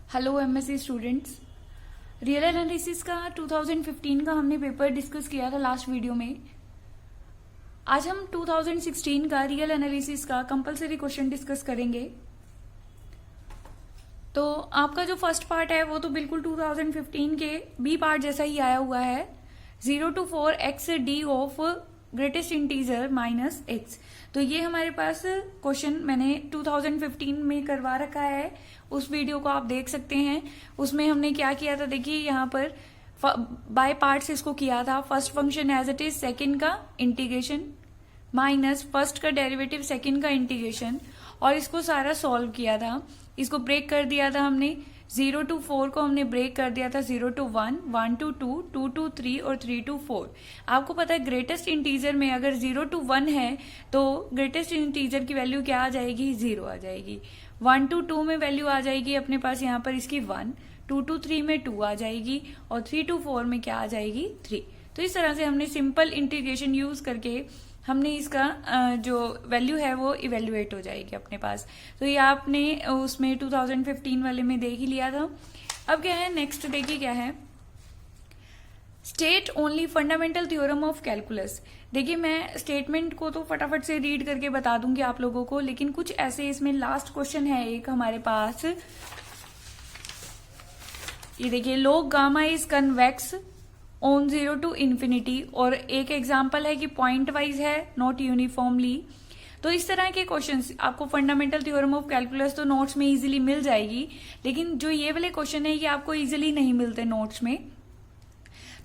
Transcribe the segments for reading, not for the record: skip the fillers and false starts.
Hello MSc students. Real analysis का 2015 का हमने पेपर डिस्कस किया था लास्ट वीडियो में। आज हम 2016 का रियल एनालिसिस का कंपलसरी क्वेश्चन डिस्कस करेंगे। तो आपका जो फर्स्ट पार्ट है वो तो बिल्कुल 2015 के बी पार्ट जैसा ही आया हुआ है। 0 to 4 x d of greatest integer minus x. तो ये हमारे पास क्वेश्चन मैंने 2015 में करवा रखा है, उस वीडियो को आप देख सकते हैं। उसमें हमने क्या किया था, देखिए यहाँ पर बाय पार्ट्स इसको किया था। First function as it is, second का इंटीग्रेशन माइनस फर्स्ट का डेरिवेटिव सेकंड का इंटीग्रेशन, और इसको सारा सॉल्व किया था। इसको ब्रेक कर दिया था हमने। 0 to 4 को हमने ब्रेक कर दिया था 0 to 1, 1 to 2, 2 to 3 और 3 to 4। आपको पता है ग्रेटेस्ट इंटीजर में अगर 0 to 1 है तो ग्रेटेस्ट इंटीजर की वैल्यू क्या आ जाएगी, 0 आ जाएगी। 1 to 2 में वैल्यू आ जाएगी अपने पास यहाँ पर इसकी 1, 2 to 3 में 2 आ जाएगी, और 3 to 4 में क्या आ जाएगी, 3। तो इस तरह से हमने सिंपल इंटीग्रेशन यूज करके हमने इसका जो वैल्यू है वो इवेल्युएट हो जाएगी अपने पास। तो ये आपने उसमें 2015 वाले में देख ही लिया था। अब क्या है नेक्स्ट, देखिए क्या है, state only fundamental theorem of calculus. देखिए मैं स्टेटमेंट को तो फटाफट से रीड करके बता दूंगी आप लोगों को, लेकिन कुछ ऐसे इसमें लास्ट क्वेश्चन है एक हमारे पास। ये देखिए, log gamma is convex on 0 to infinity, और एक एग्जाम्पल है कि पॉइंट वाइज है, नॉट यूनिफॉर्मली। तो इस तरह के क्वेश्चंस आपको फंडामेंटल थ्योरम ऑफ कैलकुलस तो नोट्स में इजीली मिल जाएगी, लेकिन जो ये वाले क्वेश्चन है ये आपको इजीली नहीं मिलते नोट्स में।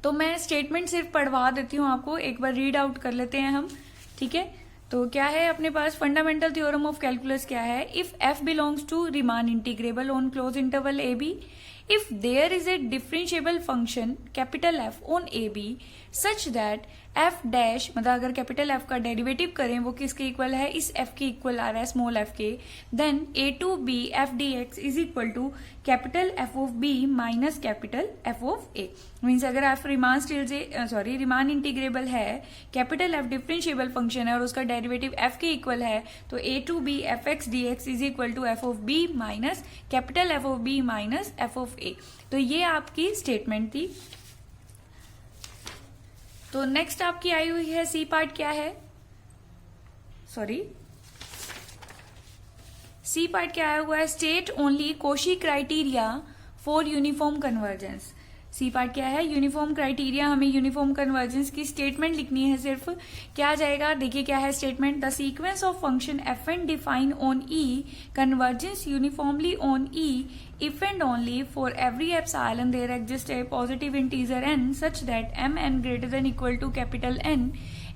तो मैं स्टेटमेंट सिर्फ पढ़वा देती हूँ आपको, एक बार रीड आउट कर लेते हैं हम, ठीक है। तो क्या है अपने पास फंडामेंटल थ्योरम ऑफ कैलकुलस क्या है, if f belongs to Riemann integrable on close interval a b, if there is a differentiable function capital F on AB such that f dash, मतलब अगर कैपिटल F का derivative करें वो किसके equal है, इस F के इक्वल आ रहा है स्मॉल f के, then a to b f dx is equal to capital F of b minus capital F of a। Means अगर f रिमान इंटीग्रेबल है, कैपिटल F डिफरेंशिएबल फंक्शन है और उसका डेरिवेटिव f के इक्वल है, तो a to b f x dx is equal to f of b minus capital F of b minus f of a। तो ये आपकी स्टेटमेंट थी। तो नेक्स्ट आपकी आई हुई है सी पार्ट, क्या है, सी पार्ट क्या आया हुआ है, state only Cauchy criteria for uniform convergence. C part क्या है, यूनिफॉर्म क्राइटेरिया, हमें यूनिफॉर्म कन्वर्जेंस की स्टेटमेंट लिखनी है सिर्फ। क्या आ जाएगा, देखिए क्या है statement, the sequence of function f n define on e convergence uniformly on e if and only for every epsilon there exists a positive integer n such that mn greater than equal to capital N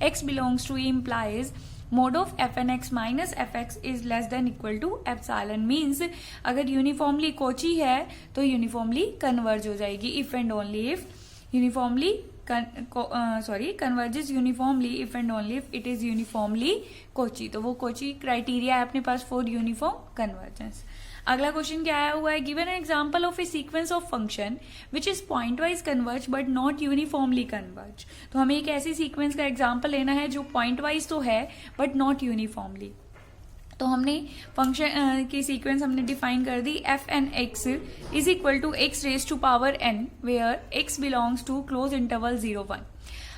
x belongs to E implies mod of fnx minus fx is less than equal to epsilon। means अगर uniformly Kochi है तो uniformly converge हो जाएगी, if and only if uniformly converges uniformly if and only if it is uniformly Kochi. तो वो Kochi criteria है अपने पास for uniform convergence. अगला क्वेश्चन क्या आया हुआ है, given an example of A sequence of function which is point wise converge but not uniformly converge. तो हमें एक ऐसी सीक्वेंस का एग्जांपल लेना है जो पॉइंट वाइज तो है बट नॉट यूनिफॉर्मली। तो हमने फंक्शन की सीक्वेंस हमने डिफाइन कर दी, F N X is equal to X raise to power N where X belongs to close interval 0-1।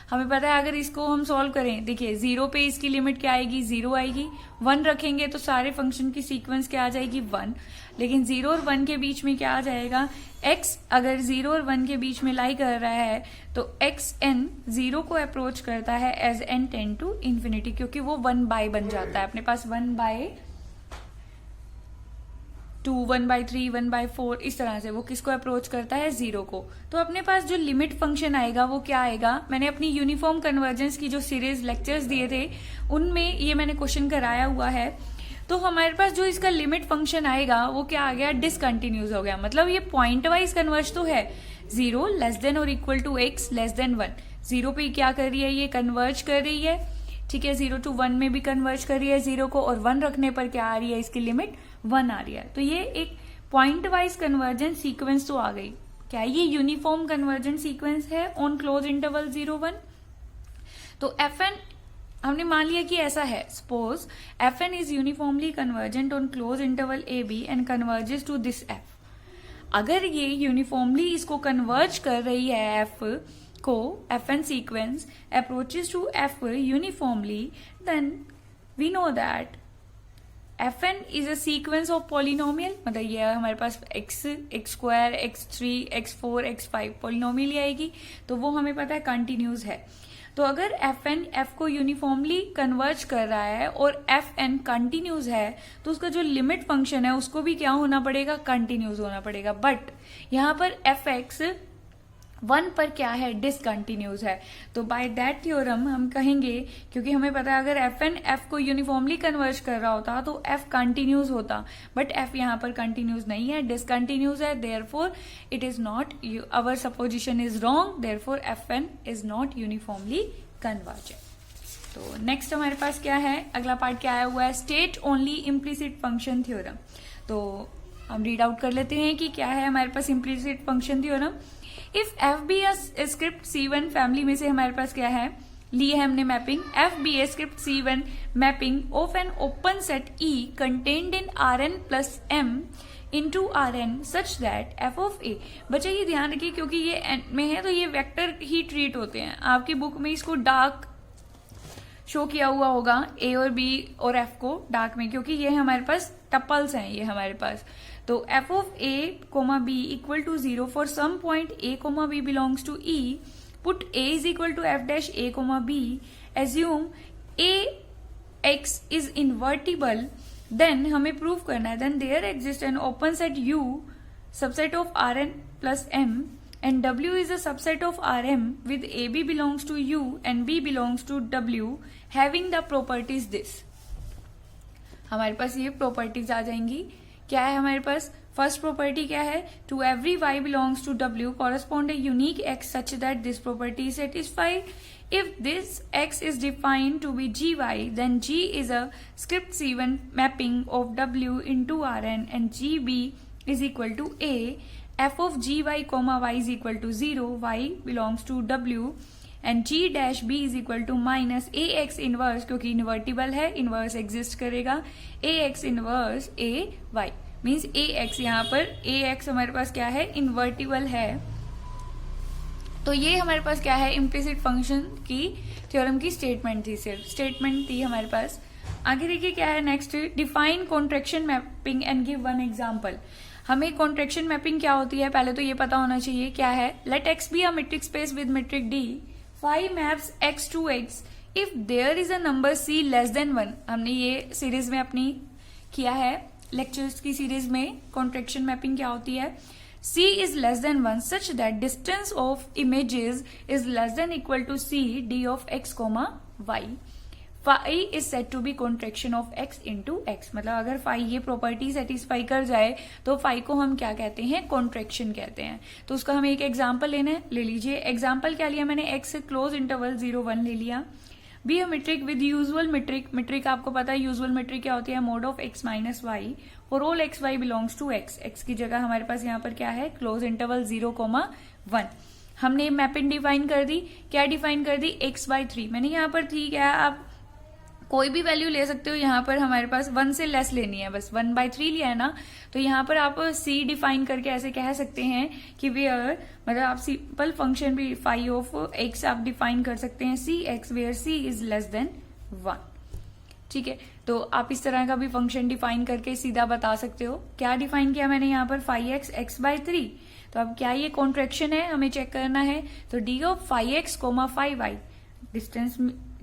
हमें पता है अगर इसको हम सॉल्व करें, देखिए 0 पे इसकी लिमिट क्या आएगी, 0 आएगी। 1 रखेंगे तो सारे फंक्शन की सीक्वेंस क्या आ जाएगी, 1। लेकिन 0 और 1 के बीच में क्या आ जाएगा, x अगर 0 और 1 के बीच में लाई कर रहा है तो x n 0 को अप्रोच करता है as n tend to infinity, क्योंकि वो 1/, बन जाता है अपने पास 1/2, 1/3, 1/4, इस तरह से वो किसको अप्रोच करता है, 0 को। तो अपने पास जो लिमिट फंक्शन आएगा वो क्या आएगा, मैंने अपनी यूनिफॉर्म कन्वर्जेंस की जो सीरीज लेक्चर्स दिए थे उनमें ये मैंने क्वेश्चन कराया हुआ है। तो हमारे पास जो इसका लिमिट फंक्शन आएगा वो क्या आ गया, डिसकंटिन्यूस हो गया। मतलब ये पॉइंट वाइज कन्वर्ज तो है, 0 लेस देन और equal to x less than 1। 0 पे क्या कर रही है, ये कन्वर्ज कर रही है, ठीक है। 0 to 1 में भी कन्वर्ज कर रही है 0 को, और 1 रखने पर क्या आ रही है, इसकी लिमिट 1 आ रही है। तो ये एक पॉइंट वाइज कन्वर्जेंट सीक्वेंस तो आ गई। क्या ये यूनिफॉर्म कन्वर्जेंट सीक्वेंस है ऑन क्लोज इंटरवल 0-1। तो एफ एन हमने मान लिया कि ऐसा है, suppose f N is uniformly convergent on close interval a b and converges to this f. अगर ये यूनिफॉर्मली इसको कन्वर्ज कर रही है एफ को, F N sequence approaches to F uniformly, then we know that F N is a sequence of polynomial, मतलब ये हमारे पास X, X square, x3, x4, x5 polynomial आएगी, तो वो हमें पता है कंटिन्यूस है। तो अगर एफ एन एफ को यूनिफॉर्मली कन्वर्ज कर रहा है और एफ एन कंटिन्यूस है, तो उसका जो लिमिट फंक्शन है उसको भी क्या होना पड़ेगा, कंटिन्यूस होना पड़ेगा। बट यहाँ पर एफ एक्स 1 पर क्या है, डिसकंटिन्यूस है। तो बाय दैट थ्योरम हम कहेंगे, क्योंकि हमें पता है अगर एफ एन एफ को यूनिफॉर्मली कन्वर्ज कर रहा होता तो एफ कंटिन्यूस होता, बट एफ यहाँ पर कंटिन्यूस नहीं है, डिसकंटिन्यूस है, therefore it is not, our supposition is wrong, therefore f N is not uniformly convergent. तो नेक्स्ट हमारे पास क्या है, अगला पार्ट क्या आया हुआ है, state only implicit function theorem. तो हम रीड आउट कर लेते हैं कि क्या है हमारे पास implicit function theorem. If F be script C1 family में से हमारे पास क्या है, ली है हमने mapping, F be A script C1 mapping of an open set E contained in Rn plus M into Rn such that F of A. बच्चा ये ध्यान रखिए, क्योंकि ये N में है तो ये वेक्टर ही ट्रीट होते हैं। आपकी बुक में इसको डार्क शो किया हुआ होगा, ए और बी और एफ को डार्क में, क्योंकि ये हमारे पास टपल्स हैं ये हमारे पास। तो f of a comma b equal to 0 for some point a comma b belongs to e, put a is equal to f dash a comma b, assume a x is invertible, then हमें prove करना है, then there exist an open set u subset of r n plus m and W is a subset of Rm with AB belongs to U and B belongs to W having the properties this। हमारे पास ये properties आ जाएंगी। क्या है हमारे पास, first property क्या है, to every y belongs to W correspond a unique x such that this property is satisfied। If this x is defined to be gy, then G is a script C1 mapping of W into Rn and GB is equal to A। f of gy comma y is equal to 0, y belongs to W and g dash b is equal to minus ax inverse, क्योंकि invertible है, inverse exist करेगा, ax inverse a y means ax, यहाँ पर ax हमारे पास क्या है, invertible है। तो ये हमारे पास क्या है, इम्प्लिसिट फंक्शन की थ्योरम की स्टेटमेंट थी, सिर्फ स्टेटमेंट थी हमारे पास। आगे देखिए क्या है next, define contraction mapping and give one example. हमें कॉन्ट्रैक्शन मैपिंग क्या होती है पहले तो ये पता होना चाहिए, क्या है, let x be a metric space with metric d, phi maps x to x if there is a number c less than 1। हमने ये सीरीज में अपनी किया है, लेक्चर्स की सीरीज में कॉन्ट्रैक्शन मैपिंग क्या होती है, C is less than 1 such that distance of images is less than equal to C d of x comma y। phi is said to be contraction of x into x। मतलब अगर phi ये property satisfy कर जाए तो phi को हम क्या कहते हैं, कॉन्ट्रैक्शन कहते हैं। तो उसका हमें एक एग्जाम्पल लेना है, ले लीजिए। एग्जाम्पल क्या लिया मैंने, x क्लोज इंटरवल 0-1 ले लिया। Be a metric with usual metric, metric आपको पता है यूजुअल मेट्रिक क्या होती है, mod of x minus y for all x y belongs to x। x की जगह हमारे पास यहाँ पर क्या है, क्लोज इंटरवल 0-1। हमने मैपिंग डिफाइन कर दी, क्या डिफाइन कर दी, x/3। मैंने यहाँ पर थी क्या, आप कोई भी वैल्यू ले सकते हो, यहाँ पर हमारे पास 1 से लेस लेनी है, बस 1/3 लिया है ना। तो यहाँ पर आप c डिफाइन करके ऐसे कह सकते हैं कि वेयर, मतलब आप सिंपल फंक्शन भी फाई ऑफ x आप डिफाइन कर सकते हैं cx where c is less than 1। ठीक है, तो आप इस तरह का भी फंक्शन डिफाइन करके सीधा बता सकते हो। क्या डिफाइन किया मैंने यहाँ पर, फाई एक्स x/3। तो अब क्या ये कॉन्ट्रैक्शन है, हमें चेक करना है। तो D of phi X comma phi Y, distance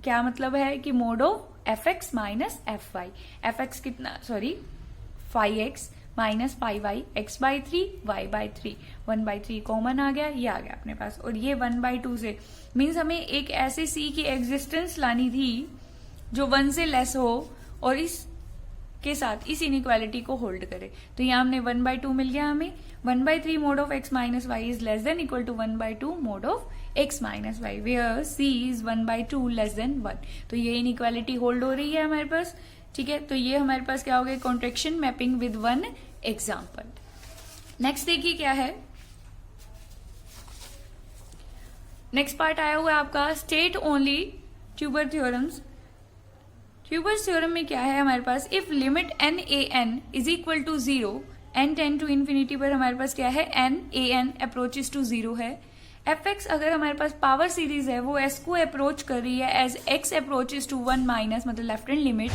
क्या मतलब है कि mod of F X minus F Y. F X कितना, sorry phi X minus pi Y, x/3 y/3, 1/3 common आ गया, ये आ गया अपने पास। और ये 1/2 से मीन्स हमें एक ऐसे c की एग्जिस्टेंस लानी थी जो 1 से लेस हो और इस के साथ इस इनइक्वालिटी को होल्ड करे। तो यहाँ हमने 1/2 मिल गया हमें। 1/3 mod of x minus y is less than equal to 1/2 mod of x minus y where c is 1/2 less than 1। तो ये इनइक्वालिटी होल्ड हो रही है हमारे पास। ठीक है, तो ये हमारे पास क्या हो गया, contraction mapping with one example. Next देखिए क्या है, नेक्स्ट पार्ट आया हुआ है आपका state only Tauber theorems. Tauber's theorem में क्या है हमारे पास, if limit n a n is equal to 0 n tend to infinity पर हमारे पास क्या है, n a n approaches to 0 है। fx अगर हमारे पास पावर सीरीज है वो s को अप्रोच कर रही है as x approaches to 1 minus मतलब left hand limit,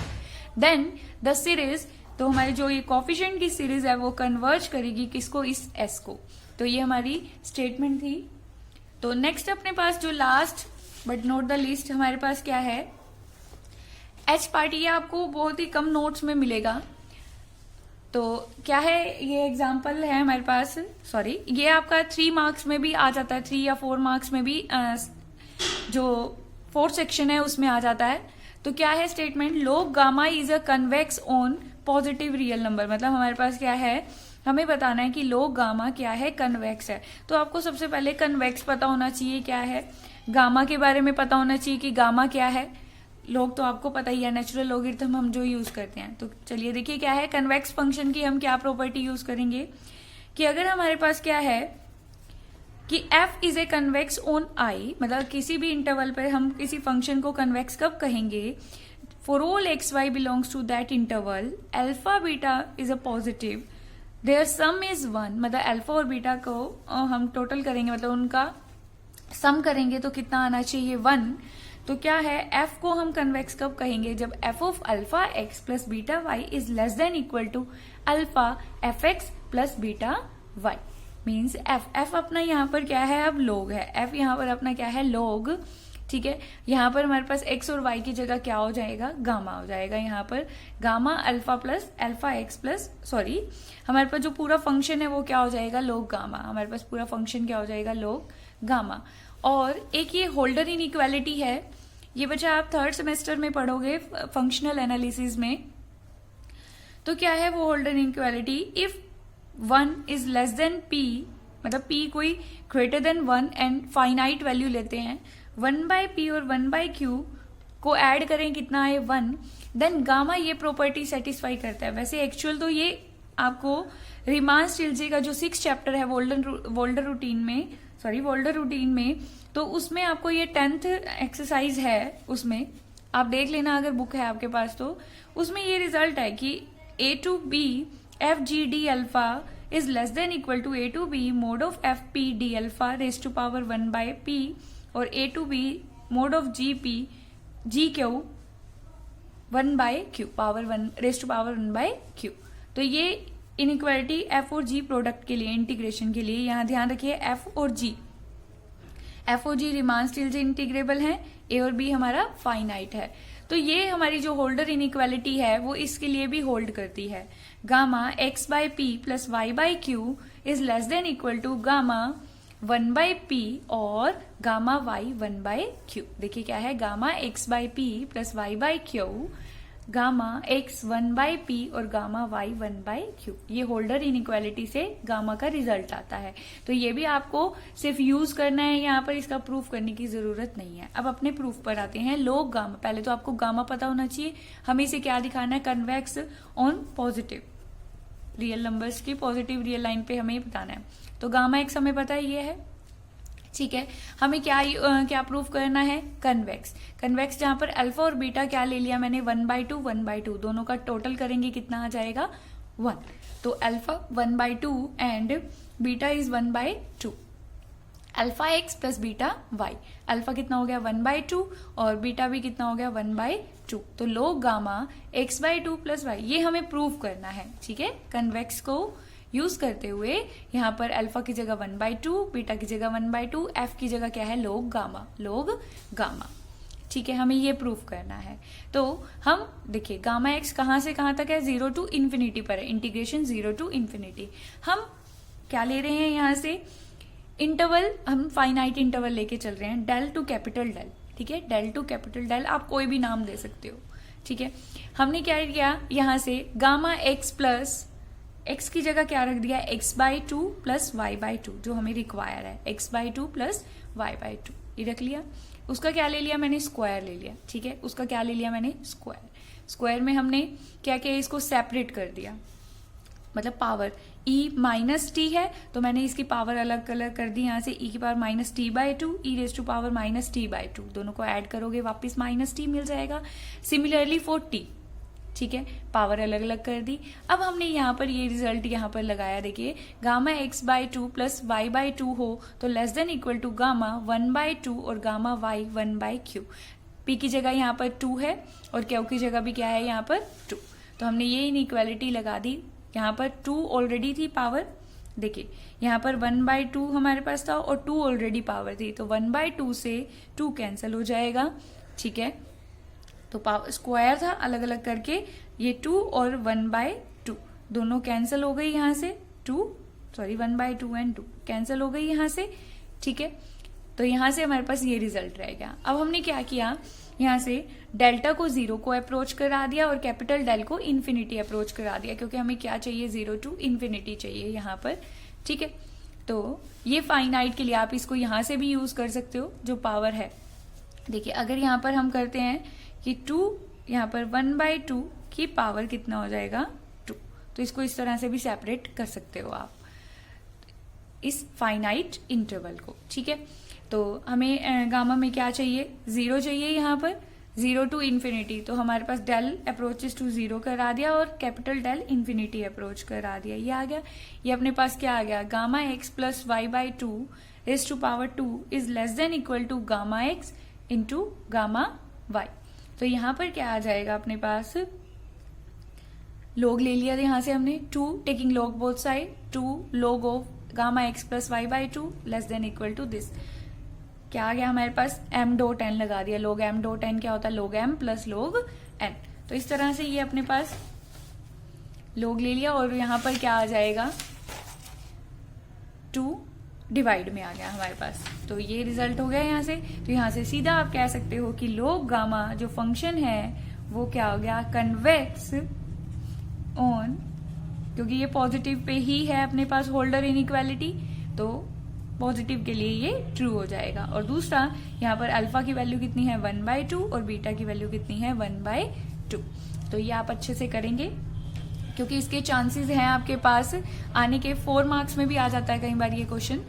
then the series, तो हमारी जो ये कोफिशिएंट की सीरीज है वो कन्वर्ज करेगी किसको, इस s को। तो ये हमारी स्टेटमेंट थी। तो नेक्स्ट अपने पास जो last but not the least हमारे पास क्या है, एच पार्ट, ये आपको बहुत ही कम नोट्स में मिलेगा। तो क्या है, ये एग्जाम्पल है हमारे पास, सॉरी ये आपका 3 मार्क्स में भी आ जाता है, 3 या 4 मार्क्स में भी जो 4th सेक्शन है उसमें आ जाता है। तो क्या है statement, log gamma is a convex on positive real number, मतलब हमारे पास क्या है, हमें बताना है कि log गामा क्या है, कन्वेक्स है। तो आपको सबसे पहले कन्वेक्स पता होना चाहिए क्या है, गामा के बारे में पता होना चाहिए कि गामा क्या है। लोग तो आपको पता ही है, नेचुरल लॉगरिथम हम जो यूज करते हैं। तो चलिए देखिए क्या है, कन्वेक्स फंक्शन की हम क्या प्रॉपर्टी यूज करेंगे कि अगर हमारे पास क्या है कि f is a convex on i, मतलब किसी भी इंटरवल पर हम किसी फंक्शन को कन्वेक्स कब कहेंगे, for all x y belongs to that interval, alpha beta is a positive, their sum is 1, मतलब अल्फा और बीटा को हम टोटल करेंगे, मतलब उनका सम करेंगे तो कितना आना चाहिए, 1। तो क्या है, f को हम कन्वेक्स कब कहेंगे, जब f of alpha x plus beta y is less than equal to alpha f x plus beta y. Means f अपना यहाँ पर क्या है, अब log है, f यहाँ पर अपना क्या है, log, ठीक है। यहाँ पर हमारे पास x और y की जगह क्या हो जाएगा, गामा हो जाएगा। यहाँ पर gamma alpha plus alpha x plus, sorry हमारे पास जो पूरा फंक्शन है वो क्या हो जाएगा, log गामा, हमारे पास पूरा फंक्शन क्या हो जाएगा, log गामा। और एक ये होल्डर इनइक्वालिटी है, ये बच्चा आप 3rd सेमेस्टर में पढ़ोगे फंक्शनल एनालिसिस में। तो क्या है वो holder inequality, if 1 is less then p, मतलब p कोई greater than 1 and finite value लेते हैं, 1/p और 1/q को ऐड करें कितना है, 1, देन गामा ये प्रॉपर्टी सेटिस्फाई करता है। वैसे एक्चुअल तो ये आपको रीमान स्टिल्जे का जो 6th चैप्टर है वोल्डर रूटीन में, तो उसमें आपको ये 10th एक्सरसाइज है, उसमें आप देख लेना अगर बुक है आपके पास, तो उसमें ये रिजल्ट है कि a to b f g d alpha is less than equal to a to b mod of f p d alpha raise to power 1/p और a to b mod of g p g q 1/q power 1 raise to power 1/q। तो ये inequality f और g product के लिए, integration के लिए, यहाँ ध्यान रखिए f और g रीमान स्टिल्जे इंटीग्रेबल है, a और b हमारा फाइनाइट है। तो ये हमारी जो होल्डर इनइक्वालिटी है वो इसके लिए भी होल्ड करती है। Gamma x/p plus y/q is less than equal to gamma 1/p और गामा y 1/q। देखिए क्या है, gamma x/p plus y/q, gamma x 1/p और गामा y 1/q। ये होल्डर इनइक्वालिटी से गामा का रिजल्ट आता है। तो ये भी आपको सिर्फ यूज करना है, यहाँ पर इसका प्रूफ करने की जरूरत नहीं है। अब अपने प्रूफ पर आते हैं। log गामा, पहले तो आपको गामा पता होना चाहिए, हमें इसे क्या दिखाना है, convex on positive real numbers की पॉजिटिव रियल लाइन पे हमें बताना है। तो गामा एक्स हमें पता है ये है, ठीक है। हमें क्या प्रूफ करना है, कन्वेक्स जहां पर अल्फा और बीटा क्या ले लिया मैंने, 1/2 दोनों का टोटल करेंगे कितना आ जाएगा, 1। तो alpha 1/2 and beta is 1/2, alpha x plus beta y, alpha कितना हो गया 1/2 और बीटा भी कितना हो गया 1/2। तो log gamma x/2 plus Y, ये हमें प्रूव करना है, ठीक है। कन्वेक्स को यूज करते हुए यहाँ पर अल्फा की जगह 1/2, बीटा की जगह 1/2, एफ की जगह क्या है, log गामा, ठीक है। हमें ये प्रूफ करना है। तो हम देखिए गामा एक्स कहाँ से कहाँ तक है, 0 to इन्फिनिटी पर है, इंटीग्रेशन 0 to इन्फिनिटी। हम क्या ले रहे हैं यहाँ से, इंटरवल, हम फाइनाइट इंटरवल लेके चल रहे हैं, डेल टू कैपिटल डेल, ठीक है। डेल टू कैपिटल डेल आप कोई भी नाम दे सकते हो, ठीक है। हमने क्या किया, यहाँ से गामा एक्स प्लस x की जगह क्या रख दिया, x/2 प्लस y/2, जो हमें रिक्वायर है, x/2 प्लस y/2 ये रख लिया। उसका क्या ले लिया मैंने, स्क्वायर ले लिया, ठीक है। उसका क्या ले लिया मैंने, स्क्वायर में हमने क्या किया, इसको सेपरेट कर दिया, मतलब पावर e माइनस टी है तो मैंने इसकी पावर अलग अलग कर दी, यहाँ से e की power -t/2 e raise to power -t/2, दोनों को ऐड करोगे वापस -t मिल जाएगा। सिमिलरली फॉर t, ठीक है, पावर अलग अलग कर दी। अब हमने यहाँ पर ये रिजल्ट यहाँ पर लगाया, देखिए gamma x by 2 plus y by 2 हो तो less than equal to gamma 1 by 2 और gamma y 1 by q. p की जगह यहाँ पर 2 है और q की जगह भी क्या है यहाँ पर 2, तो हमने ये इनइक्वालिटी लगा दी। यहाँ पर 2 ऑलरेडी थी पावर, देखिए यहाँ पर 1 बाई 2 हमारे पास था और 2 ऑलरेडी पावर थी, तो 1 बाई 2 से 2 कैंसिल हो जाएगा, ठीक है। तो पावर स्क्वायर था, अलग अलग करके ये 2 और 1 बाई 2 दोनों कैंसिल हो गई यहाँ से, 1 बाई 2 एंड 2 कैंसिल हो गई यहाँ से, ठीक है। तो यहाँ से हमारे पास ये रिजल्ट रह गया। अब हमने क्या किया, यहाँ से डेल्टा को 0 को अप्रोच करा दिया और कैपिटल डेल को इन्फिनिटी अप्रोच करा दिया, क्योंकि हमें क्या चाहिए, 0 टू इन्फिनिटी चाहिए यहाँ पर, ठीक है। तो ये फाइनाइट के लिए आप इसको यहाँ से भी यूज कर सकते हो, जो पावर है। देखिए अगर यहाँ पर हम करते हैं कि 2 यहाँ पर 1 बाई 2 की पावर कितना हो जाएगा 2, तो इसको इस तरह से भी सेपरेट कर सकते हो आप इस फाइनाइट इंटरवल को, ठीक है। तो हमें गामा में क्या चाहिए, 0 चाहिए यहाँ पर, 0 टू इन्फिनिटी, तो हमारे पास डेल अप्रोचेस टू 0 करा दिया और कैपिटल डेल इन्फिनिटी अप्रोच करा दिया, ये आ गया। ये अपने पास क्या आ गया, gamma x plus y by 2 raise to power 2 is less than equal to gamma x into gamma y। तो यहाँ पर क्या आ जाएगा अपने पास, लॉग ले लिया था यहाँ से हमने, 2 taking log both side, 2 log of gamma x plus y by 2 less than equal to this. क्या आ गया हमारे पास, m डॉट n लगा दिया, log m डॉट n क्या होता है, log m plus log n। तो इस तरह से ये अपने पास log ले लिया और यहाँ पर क्या आ जाएगा, 2 डिवाइड में आ गया हमारे पास। तो ये रिजल्ट हो गया यहाँ से। तो यहाँ से सीधा आप कह सकते हो कि log गामा जो फंक्शन है वो क्या हो गया, कन्वेक्स ऑन, क्योंकि ये पॉजिटिव पे ही है अपने पास होल्डर इनइक्वालिटी, तो पॉजिटिव के लिए ये ट्रू हो जाएगा। और दूसरा यहाँ पर अल्फा की वैल्यू कितनी है 1 बाई 2 और बीटा की वैल्यू कितनी है 1 बाई 2। तो ये आप अच्छे से करेंगे, क्योंकि इसके चांसेस हैं आपके पास आने के 4 मार्क्स में भी आ जाता है कई बार ये क्वेश्चन।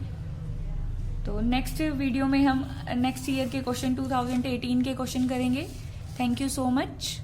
तो नेक्स्ट वीडियो में हम नेक्स्ट ईयर के क्वेश्चन 2018 के क्वेश्चन करेंगे। Thank you so much.